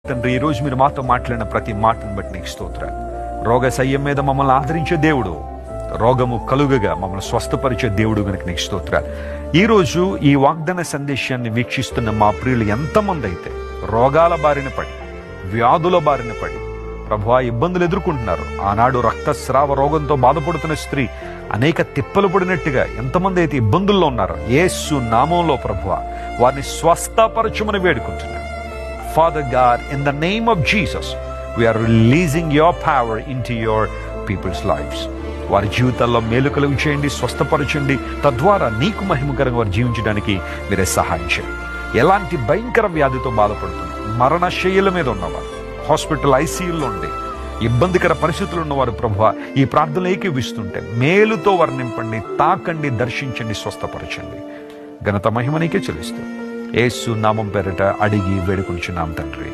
తండ్రి, ఈరోజు మీరు మాతో మాట్లాడిన ప్రతి మాటను బట్టి నీకు స్తోత్రాలు. రోగ సయ్యం మీద మమ్మల్ని ఆదరించే దేవుడు, రోగము కలుగగా మమ్మల్ని స్వస్థపరిచే దేవుడు గనుక నీకు స్తోత్రాలు. ఈరోజు ఈ వాగ్దాన సందేశాన్ని వీక్షిస్తున్న మా ప్రియులు ఎంతమంది అయితే రోగాల బారిన పడి, వ్యాధుల బారిన పడి ప్రభువా ఇబ్బందులు ఎదుర్కొంటున్నారు. ఆనాడు రక్తస్రావ రోగంతో బాధపడుతున్న స్త్రీ అనేక తిప్పలు పడినట్టుగా ఎంతమంది అయితే ఇబ్బందుల్లో ఉన్నారో యేసు నామంలో ప్రభువా వారిని స్వస్థపరచుమని వేడుకుంటున్నారు. Father God, in the name of Jesus, we are releasing your power into your people's lives. వారి జీవితాల్లో మేలు కలుగు చేయండి, స్వస్థపరచండి. తద్వారా నీకు మహిమకరంగా వారు జీవించడానికి మీరే సహాయం చేయండి. ఎలాంటి భయంకర వ్యాధితో బాధపడుతున్నారు, మరణశయ్యల మీద ఉన్నవారు, హాస్పిటల్ ఐసీయూలో ఉండి ఇబ్బందికర పరిస్థితులు ఉన్నవారు ప్రభువా ఈ ప్రార్థనలు ఏకీవిస్తుంటే మేలుతో వారిని నింపండి, తాకండి, దర్శించండి, స్వస్థపరచండి. ఘనత మహిమ నీకే చెల్లిస్తూ యేసు నామం పేరిట అడిగి వేడుకొంచున్నాం తండ్రి.